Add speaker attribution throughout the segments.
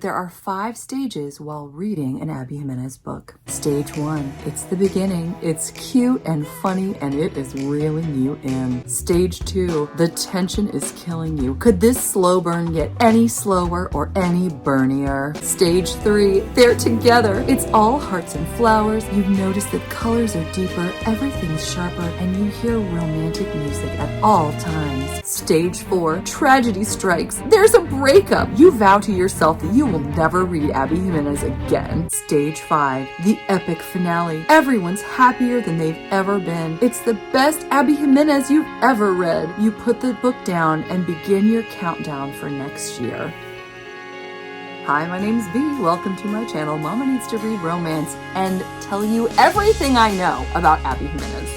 Speaker 1: There are 5 stages while reading an Abby Jimenez book. Stage 1, it's the beginning. It's cute and funny and it is reeling you in. Stage 2, the tension is killing you. Could this slow burn get any slower or any burnier? Stage 3, they're together. It's all hearts and flowers. You've noticed that colors are deeper, everything's sharper, and you hear romantic music at all times. Stage 4, tragedy strikes. There's a breakup. You vow to yourself that you will never read Abby Jimenez again. Stage 5, the epic finale. Everyone's happier than they've ever been. It's the best Abby Jimenez you've ever read. You put the book down and begin your countdown for next year. Hi, my name's V. Welcome to my channel, Mama Needs to Read Romance, and tell you everything I know about Abby Jimenez.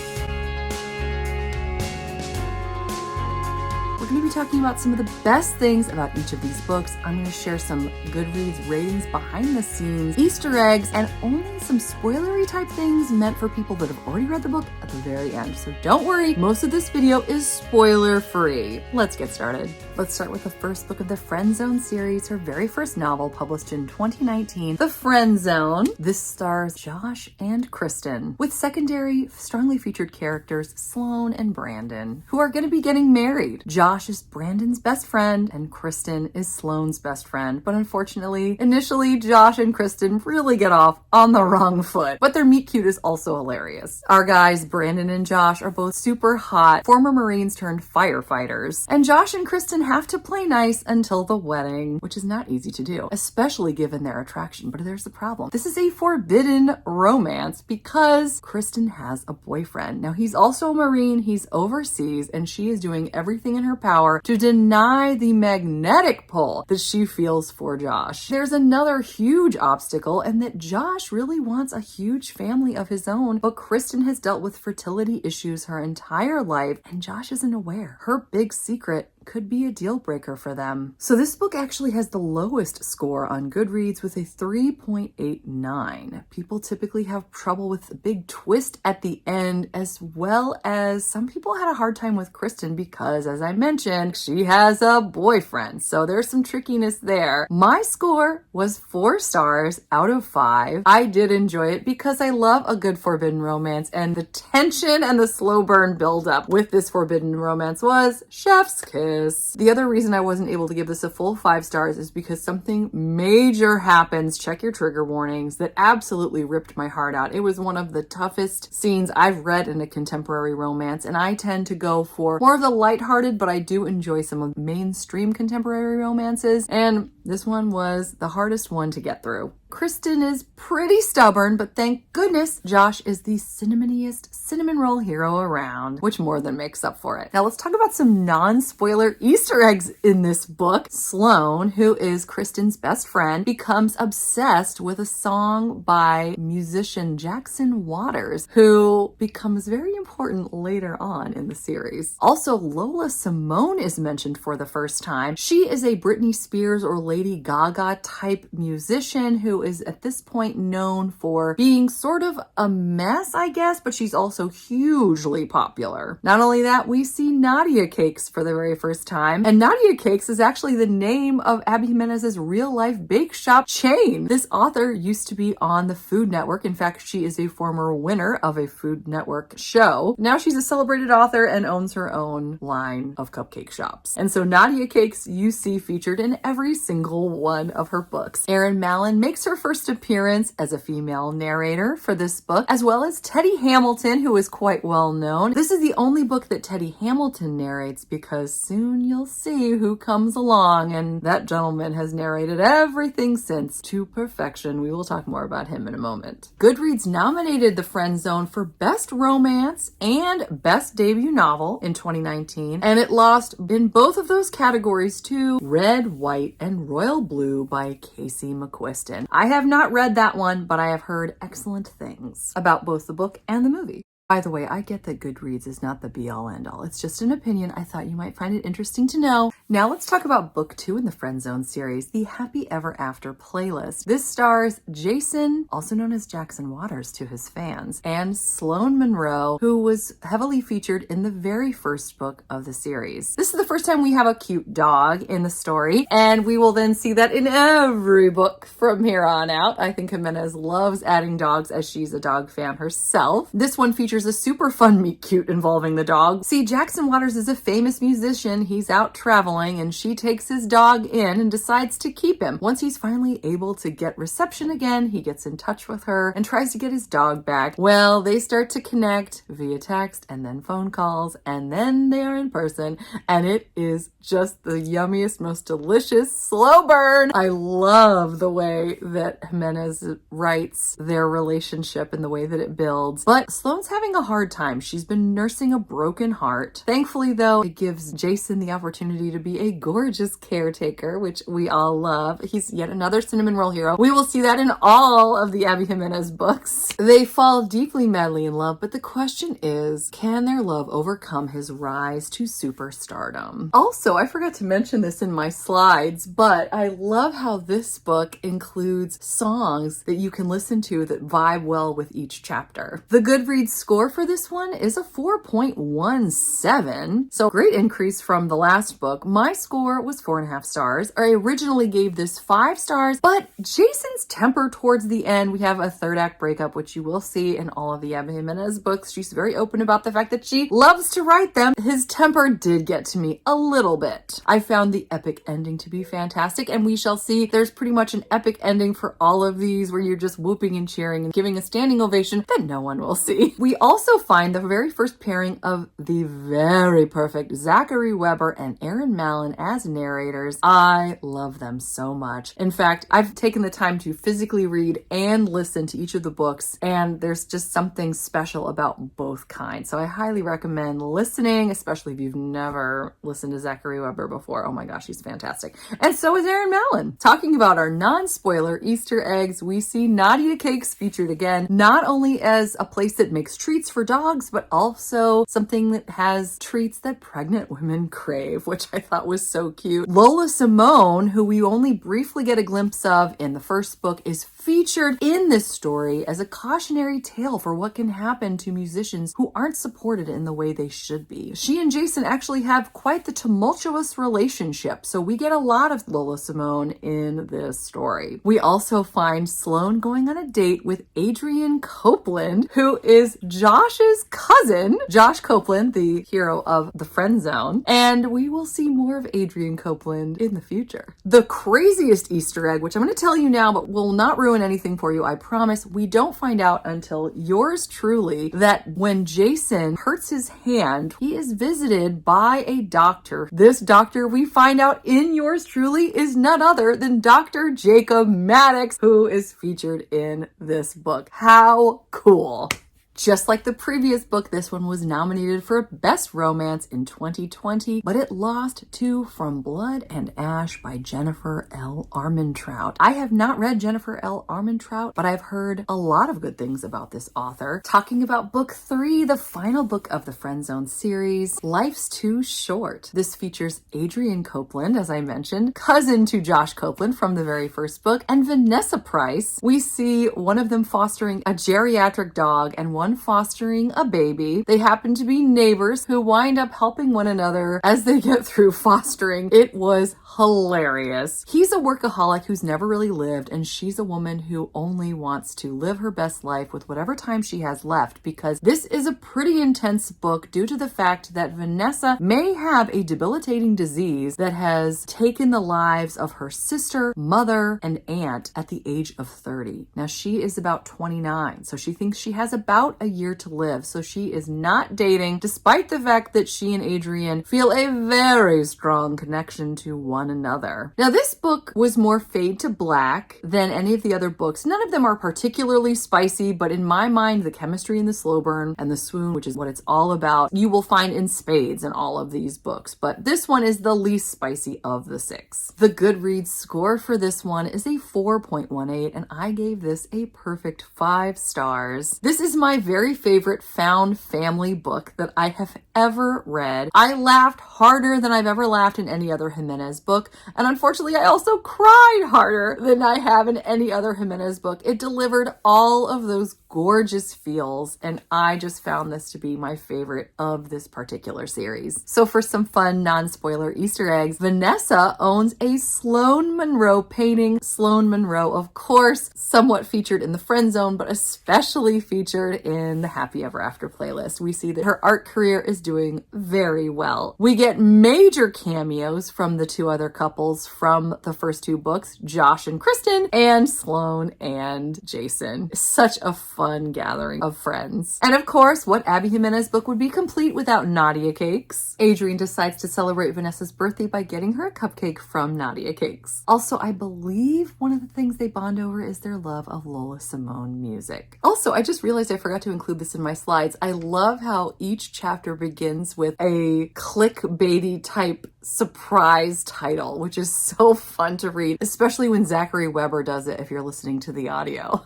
Speaker 1: We're going to be talking about some of the best things about each of these books. I'm going to share some Goodreads ratings, behind the scenes, Easter eggs, and only some spoilery type things meant for people that have already read the book at the very end. So don't worry, most of this video is spoiler free. Let's get started. Let's start with the first book of the Friend Zone series, her very first novel published in 2019, The Friend Zone. This stars Josh and Kristen, with secondary, strongly featured characters Sloane and Brandon, who are going to be getting married. Josh is Brandon's best friend and Kristen is Sloane's best friend, but unfortunately, initially Josh and Kristen really get off on the wrong foot, but their meet cute is also hilarious. Our guys, Brandon and Josh, are both super hot, former Marines turned firefighters, and Josh and Kristen have to play nice until the wedding, which is not easy to do, especially given their attraction. But there's the problem. This is a forbidden romance because Kristen has a boyfriend. Now, he's also a Marine, he's overseas, and she is doing everything in her power to deny the magnetic pull that she feels for Josh. There's another huge obstacle, and that Josh really wants a huge family of his own, but Kristen has dealt with fertility issues her entire life, and Josh isn't aware. Her big secret could be a deal breaker for them. So this book actually has the lowest score on Goodreads with a 3.89. People typically have trouble with the big twist at the end, as well as some people had a hard time with Kristen because, as I mentioned, she has a boyfriend. So there's some trickiness there. My score was 4 stars out of 5. I did enjoy it because I love a good forbidden romance, and the tension and the slow burn buildup with this forbidden romance was chef's kiss. The other reason I wasn't able to give this a full 5 stars is because something major happens, check your trigger warnings, that absolutely ripped my heart out. It was one of the toughest scenes I've read in a contemporary romance, and I tend to go for more of the lighthearted, but I do enjoy some of the mainstream contemporary romances, and this one was the hardest one to get through. Kristen is pretty stubborn, but thank goodness Josh is the cinnamoniest cinnamon roll hero around, which more than makes up for it. Now let's talk about some non-spoiler Easter eggs in this book. Sloane, who is Kristen's best friend, becomes obsessed with a song by musician Jackson Waters, who becomes very important later on in the series. Also, Lola Simone is mentioned for the first time. She is a Britney Spears or Lady Gaga type musician who is at this point known for being sort of a mess, I guess, but she's also hugely popular. Not only that, we see Nadia Cakes for the very first time, and Nadia Cakes is actually the name of Abby Jimenez's real-life bake shop chain. This author used to be on the Food Network. In fact, she is a former winner of a Food Network show. Now she's a celebrated author and owns her own line of cupcake shops. And so Nadia Cakes you see featured in every single one of her books. Erin Mallon makes her first appearance as a female narrator for this book, as well as Teddy Hamilton, who is quite well known. This is the only book that Teddy Hamilton narrates because soon you'll see who comes along, and that gentleman has narrated everything since to perfection. We will talk more about him in a moment. Goodreads nominated The Friend Zone for Best Romance and Best Debut Novel in 2019, and it lost in both of those categories to Red, White, and Royal Blue by Casey McQuiston. I have not read that one, but I have heard excellent things about both the book and the movie. By the way, I get that Goodreads is not the be-all end-all. It's just an opinion. I thought you might find it interesting to know. Now let's talk about book 2 in the Friend Zone series, the Happy Ever After Playlist. This stars Jason, also known as Jackson Waters to his fans, and Sloane Monroe, who was heavily featured in the very first book of the series. This is the first time we have a cute dog in the story, and we will then see that in every book from here on out. I think Jimenez loves adding dogs as she's a dog fan herself. This one features a super fun meet cute involving the dog. See, Jackson Waters is a famous musician. He's out traveling and she takes his dog in and decides to keep him. Once he's finally able to get reception again, he gets in touch with her and tries to get his dog back. Well, they start to connect via text and then phone calls, and then they are in person, and it is just the yummiest, most delicious slow burn. I love the way that Jimenez writes their relationship and the way that it builds. But Sloane's having a hard time. She's been nursing a broken heart. Thankfully, though, it gives Jason the opportunity to be a gorgeous caretaker, which we all love. He's yet another cinnamon roll hero. We will see that in all of the Abby Jimenez books. They fall deeply, madly in love, but the question is, can their love overcome his rise to superstardom? Also, I forgot to mention this in my slides, but I love how this book includes songs that you can listen to that vibe well with each chapter. The Goodreads score for this one is a 4.17, so great increase from the last book. My score was 4.5 stars. I originally gave this 5 stars, but Jason's temper towards the end, we have a third act breakup, which you will see in all of the Abby Jimenez books. She's very open about the fact that she loves to write them. His temper did get to me a little bit. I found the epic ending to be fantastic, and we shall see there's pretty much an epic ending for all of these where you're just whooping and cheering and giving a standing ovation that no one will see. We also find the very first pairing of the very perfect Zachary Weber and Aaron Mallon as narrators. I love them so much. In fact, I've taken the time to physically read and listen to each of the books, and there's just something special about both kinds. So I highly recommend listening, especially if you've never listened to Zachary Weber before. Oh my gosh, he's fantastic. And so is Aaron Mallon. Talking about our non-spoiler Easter eggs, we see Nadia Cakes featured again, not only as a place that makes treats for dogs, but also something that has treats that pregnant women crave, which I thought was so cute. Lola Simone, who we only briefly get a glimpse of in the first book, is featured in this story as a cautionary tale for what can happen to musicians who aren't supported in the way they should be. She and Jason actually have quite the tumultuous relationship, so we get a lot of Lola Simone in this story. We also find Sloane going on a date with Adrian Copeland, who is Josh's cousin, Josh Copeland, the hero of The Friend Zone, and we will see more of Adrian Copeland in the future. The craziest Easter egg, which I'm going to tell you now, but will not ruin anything for you, I promise, we don't find out until yours truly that when Jason hurts his hand, he is visited by a doctor. This doctor, we find out in yours truly, is none other than Dr. Jacob Maddox, who is featured in this book. How cool! Just like the previous book, this one was nominated for Best Romance in 2020, but it lost to From Blood and Ash by Jennifer L. Armentrout. I have not read Jennifer L. Armentrout, but I've heard a lot of good things about this author. Talking about book 3, the final book of the Friend Zone series, Life's Too Short. This features Adrian Copeland, as I mentioned, cousin to Josh Copeland from the very first book, and Vanessa Price. We see one of them fostering a geriatric dog and one fostering a baby. They happen to be neighbors who wind up helping one another as they get through fostering. It was hilarious. He's a workaholic who's never really lived, and she's a woman who only wants to live her best life with whatever time she has left, because this is a pretty intense book due to the fact that Vanessa may have a debilitating disease that has taken the lives of her sister, mother, and aunt at the age of 30. Now, she is about 29, so she thinks she has about a year to live, so she is not dating, despite the fact that she and Adrian feel a very strong connection to one another. Now, this book was more fade to black than any of the other books. None of them are particularly spicy, but in my mind, the chemistry in the slow burn and the swoon, which is what it's all about, you will find in spades in all of these books, but this one is the least spicy of the 6. The Goodreads score for this one is a 4.18, and I gave this a perfect 5 stars. This is my very favorite found family book that I have ever read. I laughed harder than I've ever laughed in any other Jimenez book, and unfortunately I also cried harder than I have in any other Jimenez book. It delivered all of those gorgeous feels, and I just found this to be my favorite of this particular series. So for some fun non-spoiler Easter eggs, Vanessa owns a Sloane Monroe painting. Sloane Monroe, of course, somewhat featured in the Friend Zone, but especially featured in the Happy Ever After playlist. We see that her art career is doing very well. We get major cameos from the two other couples from the first two books, Josh and Kristen, and Sloane and Jason. Such a fun gathering of friends. And of course, what Abby Jimenez book would be complete without Nadia Cakes? Adrienne decides to celebrate Vanessa's birthday by getting her a cupcake from Nadia Cakes. Also, I believe one of the things they bond over is their love of Lola Simone music. Also, I just realized I forgot to include this in my slides. I love how each chapter begins with a clickbaity type surprise title, which is so fun to read, especially when Zachary Weber does it if you're listening to the audio.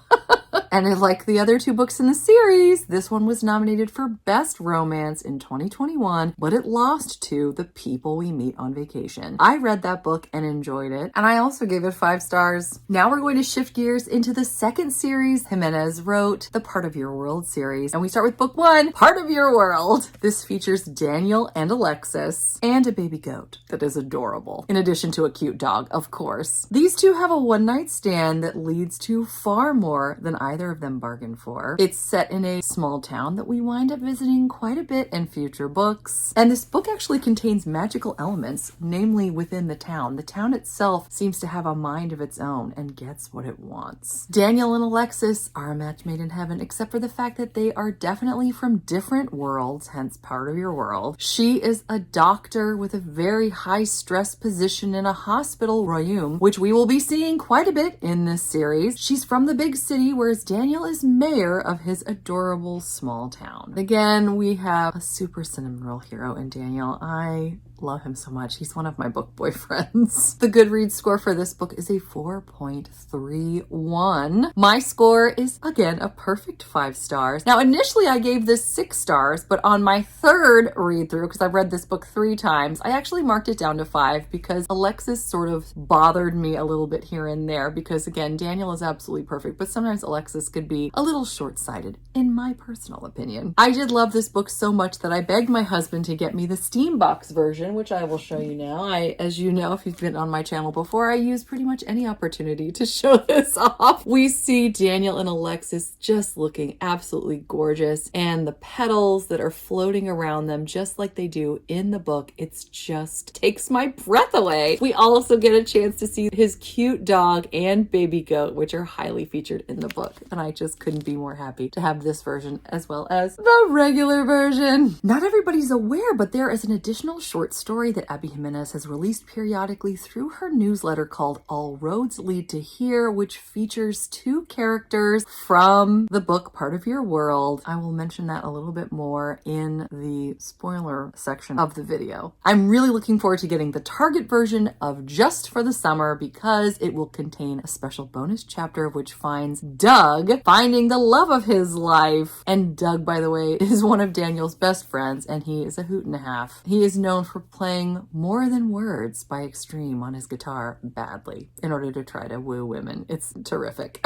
Speaker 1: And like the other two books in the series, this one was nominated for Best Romance in 2021, but it lost to The People We Meet on Vacation. I read that book and enjoyed it, and I also gave it 5 stars. Now we're going to shift gears into the second series Jimenez wrote, the Part of Your World series, and we start with book 1, Part of Your World. This features Daniel and Alexis, and a baby goat that is adorable, in addition to a cute dog, of course. These two have a one-night stand that leads to far more than either of them bargained for. It's set in a small town that we wind up visiting quite a bit in future books. And this book actually contains magical elements, namely within the town. The town itself seems to have a mind of its own and gets what it wants. Daniel and Alexis are a match made in heaven, except for the fact that they are definitely from different worlds, hence Part of Your World. She is a doctor with a very high stress position in a hospital royaume, which we will be seeing quite a bit in this series. She's from the big city, whereas Daniel is mayor of his adorable small town. Again, we have a super cinnamon roll hero in Daniel. I love him so much. He's one of my book boyfriends. The Goodreads score for this book is a 4.31. My score is, again, a perfect 5 stars. Now, initially I gave this 6 stars, but on my third read through, because I've read this book 3 times, I actually marked it down to 5 because Alexis sort of bothered me a little bit here and there because, again, Daniel is absolutely perfect, but sometimes Alexis could be a little short-sighted, in my personal opinion. I did love this book so much that I begged my husband to get me the Steambox version, which I will show you now. As you know, if you've been on my channel before, I use pretty much any opportunity to show this off. We see Daniel and Alexis just looking absolutely gorgeous, and the petals that are floating around them just like they do in the book, it's just takes my breath away. We also get a chance to see his cute dog and baby goat, which are highly featured in the book, and I just couldn't be more happy to have this version as well as the regular version. Not everybody's aware, but there is an additional short story that Abby Jimenez has released periodically through her newsletter called All Roads Lead to Here, which features 2 characters from the book Part of Your World. I will mention that a little bit more in the spoiler section of the video. I'm really looking forward to getting the Target version of Just for the Summer because it will contain a special bonus chapter which finds Doug finding the love of his life. And Doug, by the way, is one of Daniel's best friends, and he is a hoot and a half. He is known for playing More Than Words by Extreme on his guitar badly in order to try to woo women. It's terrific.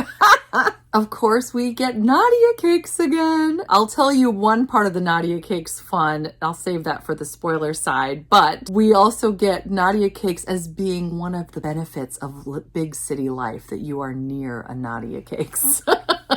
Speaker 1: Of course, we get Nadia Cakes again. I'll tell you one part of the Nadia Cakes fun. I'll save that for the spoiler side. But we also get Nadia Cakes as being one of the benefits of big city life, that you are near a Nadia Cakes.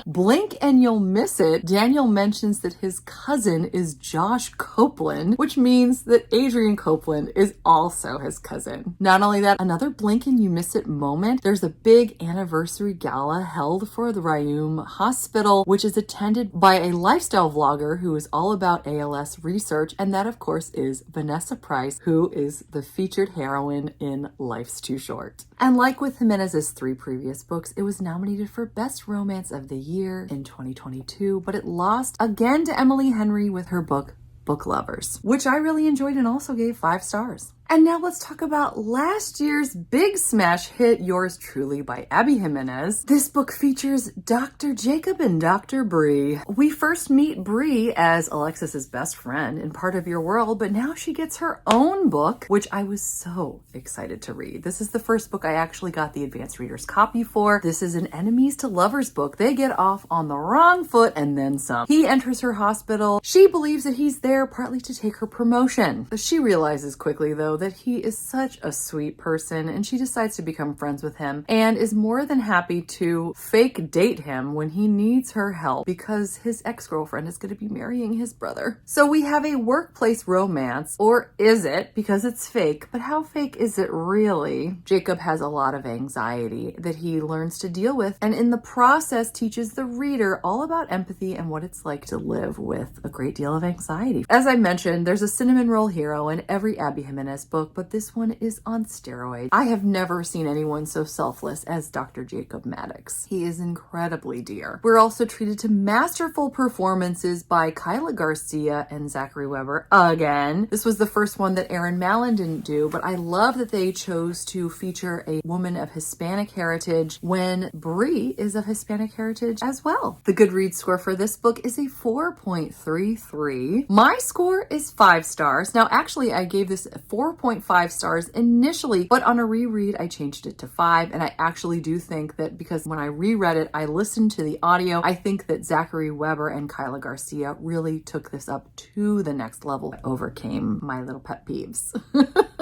Speaker 1: Blink and you'll miss it. Daniel mentions that his cousin is Josh Copeland, which means that Adrienne Copeland is also his cousin. Not only that, another blink and you miss it moment. There's a big anniversary gala held for the Rayum Hospital, which is attended by a lifestyle vlogger who is all about ALS research. And that, of course, is Vanessa Price, who is the featured heroine in Life's Too Short. And like with Jimenez's 3 previous books, it was nominated for Best Romance of the Year in 2022, but it lost again to Emily Henry with her book, Book Lovers, which I really enjoyed and also gave 5 stars. And now let's talk about last year's big smash hit, Yours Truly by Abby Jimenez. This book features Dr. Jacob and Dr. Bree. We first meet Bree as Alexis's best friend in Part of Your World, but now she gets her own book, which I was so excited to read. This is the first book I actually got the advanced reader's copy for. This is an enemies to lovers book. They get off on the wrong foot and then some. He enters her hospital. She believes that he's there partly to take her promotion. She realizes quickly, though, that he is such a sweet person, and she decides to become friends with him and is more than happy to fake date him when he needs her help because his ex-girlfriend is going to be marrying his brother. So we have a workplace romance, or is it? Because it's fake, but how fake is it really? Jacob has a lot of anxiety that he learns to deal with, and in the process teaches the reader all about empathy and what it's like to live with a great deal of anxiety. As I mentioned, there's a cinnamon roll hero in every Abby Jimenez book, but this one is on steroids. I have never seen anyone so selfless as Dr. Jacob Maddox. He is incredibly dear. We're also treated to masterful performances by Kyla Garcia and Zachary Weber again. This was the first one that Erin Mallon didn't do, but I love that they chose to feature a woman of Hispanic heritage when Bree is of Hispanic heritage as well. The Goodreads score for this book is a 4.33. My score is 5 stars. Now, actually, I gave this 4.5 stars initially, but on a reread, I changed it to 5. And I actually do think that because when I reread it, I listened to the audio, I think that Zachary Weber and Kyla Garcia really took this up to the next level. I overcame my little pet peeves.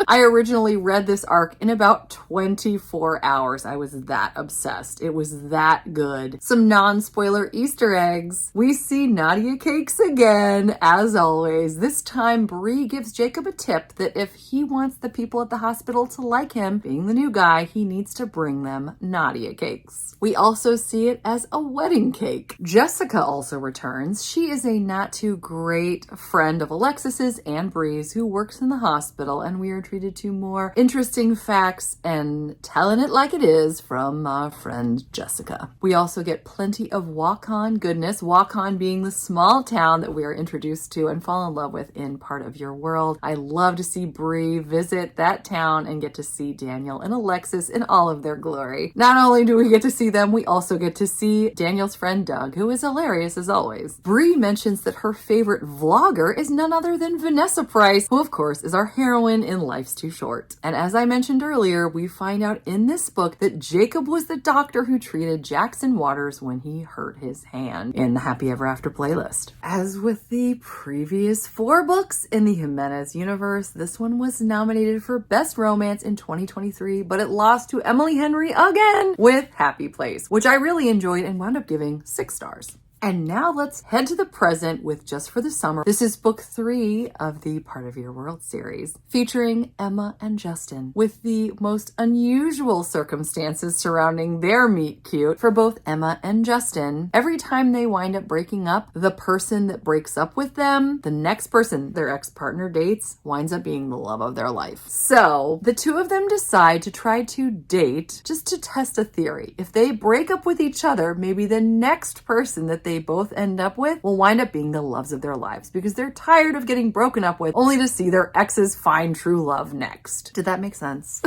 Speaker 1: I originally read this arc in about 24 hours. I was that obsessed. It was that good. Some non-spoiler Easter eggs. We see Nadia cakes again, as always. This time, Bree gives Jacob a tip that if he wants the people at the hospital to like him, being the new guy, he needs to bring them Nadia cakes. We also see it as a wedding cake. Jessica also returns. She is a not too great friend of Alexis's and Bree's who works in the hospital, and we are treated to more interesting facts and telling it like it is from our friend Jessica. We also get plenty of Waukon goodness, Waukon being the small town that we are introduced to and fall in love with in Part of Your World. I love to see Bree visit that town and get to see Daniel and Alexis in all of their glory. Not only do we get to see them, we also get to see Daniel's friend Doug, who is hilarious as always. Bree mentions that her favorite vlogger is none other than Vanessa Price, who of course is our heroine in Life's Too Short. And as I mentioned earlier, we find out in this book that Jacob was the doctor who treated Jackson Waters when he hurt his hand in the Happy Ever After playlist. As with the previous 4 books in the Jimenez universe, this one was nominated for Best Romance in 2023, but it lost to Emily Henry again with Happy Place, which I really enjoyed and wound up giving 6 stars. And now let's head to the present with Just for the Summer. This is book 3 of the Part of Your World series, featuring Emma and Justin, with the most unusual circumstances surrounding their meet cute for both Emma and Justin. Every time they wind up breaking up, the person that breaks up with them, the next person their ex-partner dates, winds up being the love of their life. So the two of them decide to try to date just to test a theory. If they break up with each other, maybe the next person that they both end up with will wind up being the loves of their lives because they're tired of getting broken up with only to see their exes find true love next. Did that make sense?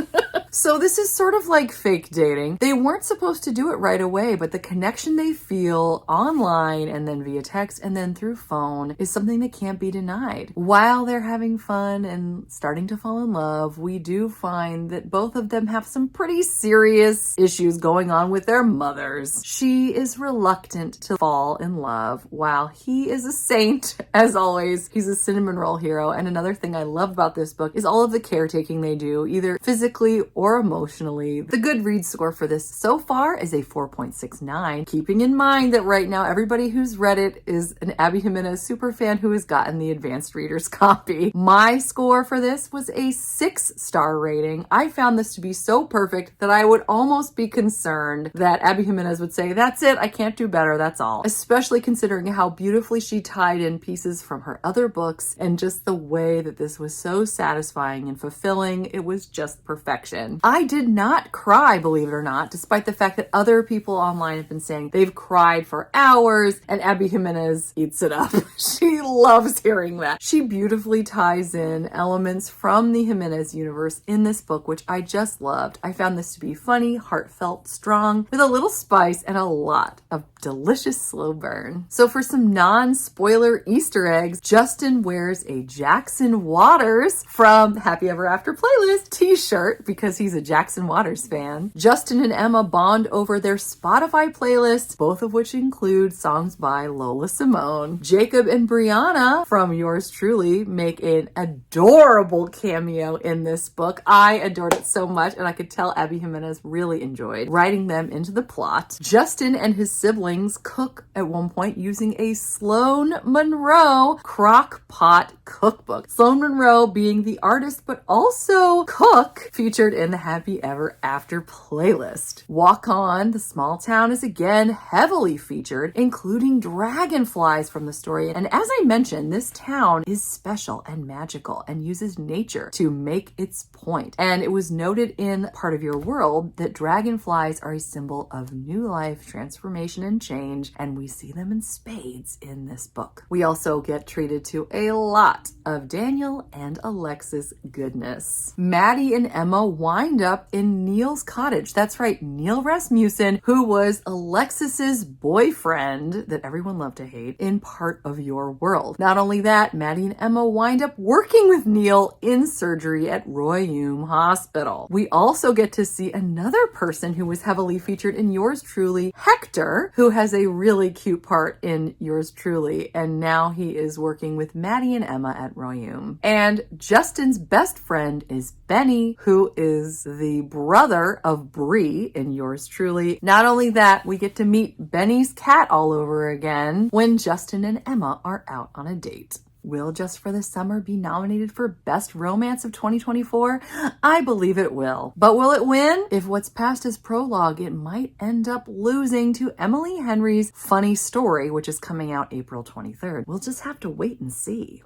Speaker 1: So this is sort of like fake dating. They weren't supposed to do it right away, but the connection they feel online and then via text and then through phone is something that can't be denied. While they're having fun and starting to fall in love, we do find that both of them have some pretty serious issues going on with their mothers. She is reluctant to fall in love while he is a saint, as always. He's a cinnamon roll hero. And another thing I love about this book is all of the caretaking they do, either physically or emotionally. The Goodreads score for this so far is a 4.69, keeping in mind that right now everybody who's read it is an Abby Jimenez superfan who has gotten the advanced reader's copy. My score for this was a 6-star rating. I found this to be so perfect that I would almost be concerned that Abby Jimenez would say, that's it, I can't do better, that's all. especially considering how beautifully she tied in pieces from her other books and just the way that this was so satisfying and fulfilling. It was just perfection. I did not cry, believe it or not, despite the fact that other people online have been saying they've cried for hours, and Abby Jimenez eats it up. She loves hearing that. She beautifully ties in elements from the Jimenez universe in this book, which I just loved. I found this to be funny, heartfelt, strong, with a little spice and a lot of delicious slow burn. So for some non-spoiler Easter eggs, Justin wears a Jackson Waters from Happy Ever After Playlist t-shirt because he's a Jackson Waters fan. Justin and Emma bond over their Spotify playlists, both of which include songs by Lola Simone. Jacob and Brianna from Yours Truly make an adorable cameo in this book. I adored it so much, and I could tell Abby Jimenez really enjoyed writing them into the plot. Justin and his siblings cook at one point using a Sloan Monroe crock pot cookbook. Sloan Monroe being the artist but also cook featured in the Happy Ever After playlist. Walk On, the small town, is again heavily featured, including dragonflies from the story. And as I mentioned, this town is special and magical and uses nature to make its point. And it was noted in Part of Your World that dragonflies are a symbol of new life, transformation, and change, and we see them in spades in this book. We also get treated to a lot of Daniel and Alexis goodness. Maddie and Emma wind up in Neil's cottage. That's right, Neil Rasmussen, who was Alexis's boyfriend that everyone loved to hate in Part of Your World. Not only that, Maddie and Emma wind up working with Neil in surgery at Roy Hume Hospital. We also get to see another person who was heavily featured in Yours Truly, Hector, who has a really cute part in Yours Truly, and now he is working with Maddie and Emma at Roy Hume. And Justin's best friend is Benny, who is the brother of Bree in Yours Truly. Not only that, we get to meet Benny's cat all over again when Justin and Emma are out on a date. Will Just for the Summer be nominated for Best Romance of 2024? I believe it will. But will it win? If what's past is prologue, it might end up losing to Emily Henry's Funny Story, which is coming out April 23rd. We'll just have to wait and see.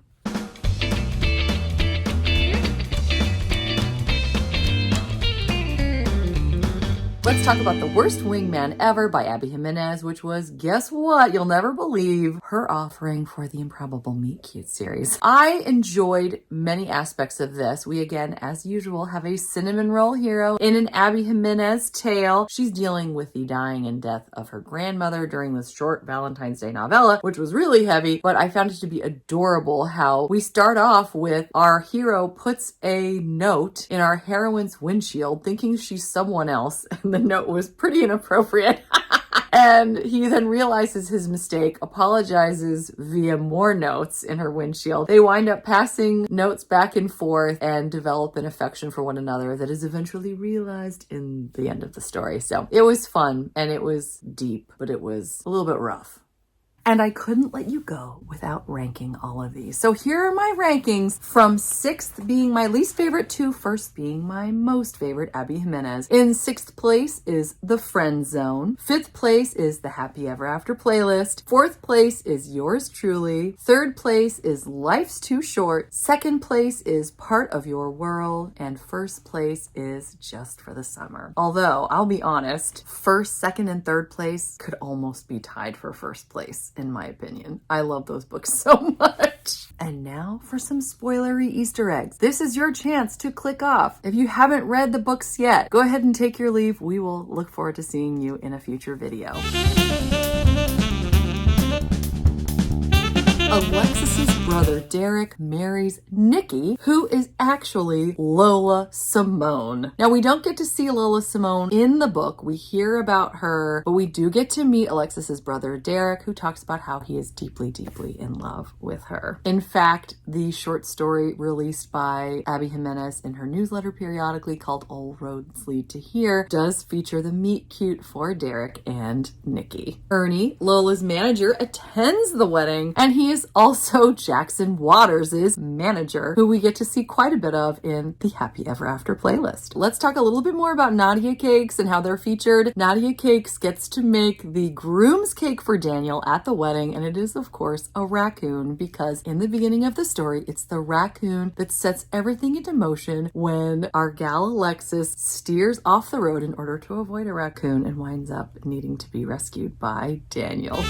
Speaker 1: Let's talk about The Worst Wingman Ever by Abby Jimenez, which was, guess what? You'll never believe, her offering for the Improbable Meet Cute series. I enjoyed many aspects of this. We again, as usual, have a cinnamon roll hero in an Abby Jimenez tale. She's dealing with the dying and death of her grandmother during this short Valentine's Day novella, which was really heavy, but I found it to be adorable how we start off with our hero puts a note in our heroine's windshield thinking she's someone else, and the note was pretty inappropriate. And he then realizes his mistake, apologizes via more notes in her windshield. They wind up passing notes back and forth and develop an affection for one another that is eventually realized in the end of the story. So it was fun and it was deep, but it was a little bit rough. And I couldn't let you go without ranking all of these. So here are my rankings, from 6th being my least favorite to 1st being my most favorite, Abby Jimenez. In 6th place is The Friend Zone. 5th place is the Happy Ever After playlist. 4th place is Yours Truly. 3rd place is Life's Too Short. 2nd place is Part of Your World. And 1st place is Just for the Summer. Although, I'll be honest, 1st, 2nd, and 3rd place could almost be tied for 1st place. In my opinion. I love those books so much. And now for some spoilery Easter eggs. This is your chance to click off. If you haven't read the books yet, go ahead and take your leave. We will look forward to seeing you in a future video. Alexis's brother Derek marries Nikki, who is actually Lola Simone. Now, we don't get to see Lola Simone in the book. We hear about her, but we do get to meet Alexis's brother Derek, who talks about how he is deeply, deeply in love with her. In fact, the short story released by Abby Jimenez in her newsletter periodically called All Roads Lead to Here does feature the meet cute for Derek and Nikki. Ernie, Lola's manager, attends the wedding, and he is is also Jackson Waters' manager, who we get to see quite a bit of in the Happy Ever After playlist. Let's talk a little bit more about Nadia Cakes and how they're featured. Nadia Cakes gets to make the groom's cake for Daniel at the wedding, and it is, of course, a raccoon, because in the beginning of the story, it's the raccoon that sets everything into motion when our gal Alexis steers off the road in order to avoid a raccoon and winds up needing to be rescued by Daniel.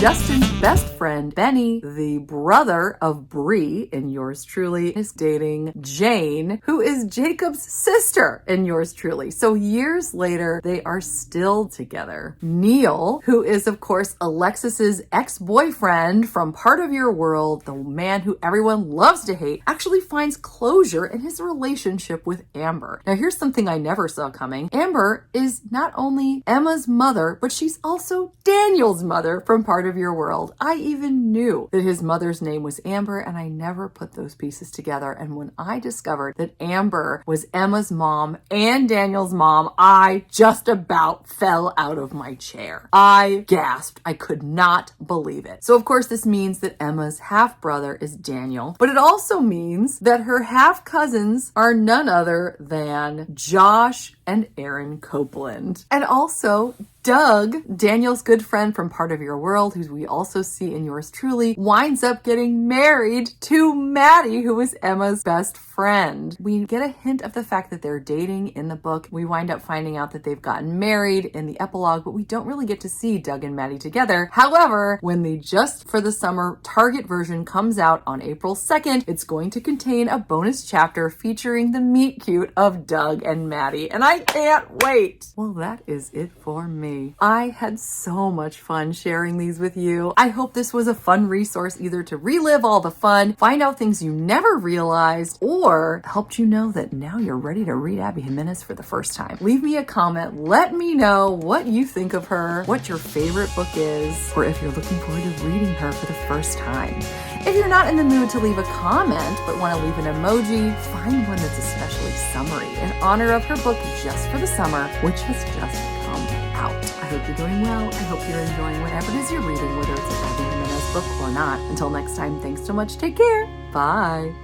Speaker 1: Justin's best friend, Benny, the brother of Bree in Yours Truly, is dating Jane, who is Jacob's sister in Yours Truly. So years later, they are still together. Neil, who is, of course, Alexis's ex-boyfriend from Part of Your World, the man who everyone loves to hate, actually finds closure in his relationship with Amber. Now, here's something I never saw coming. Amber is not only Emma's mother, but she's also Daniel's mother from Part of Your World. I even knew that his mother's name was Amber, and I never put those pieces together. And when I discovered that Amber was Emma's mom and Daniel's mom, I just about fell out of my chair. I gasped. I could not believe it. So of course this means that Emma's half-brother is Daniel, but it also means that her half-cousins are none other than Josh and Aaron Copeland. And also Doug, Daniel's good friend from Part of Your World, who we also see in Yours Truly, winds up getting married to Maddie, who is Emma's best friend. We get a hint of the fact that they're dating in the book. We wind up finding out that they've gotten married in the epilogue, but we don't really get to see Doug and Maddie together. However, when the Just for the Summer Target version comes out on April 2nd, it's going to contain a bonus chapter featuring the meet cute of Doug and Maddie, and I can't wait. Well, that is it for me. I had so much fun sharing these with you. I hope this was a fun resource either to relive all the fun, find out things you never realized, or helped you know that now you're ready to read Abby Jimenez for the first time. Leave me a comment. Let me know what you think of her, what your favorite book is, or if you're looking forward to reading her for the first time. If you're not in the mood to leave a comment but want to leave an emoji, find one that's especially summery in honor of her book Just for the Summer, which has just come out. I hope you're doing well. I hope you're enjoying whatever it is you're reading, whether it's a Abby Jimenez book or not. Until next time, thanks so much. Take care. Bye.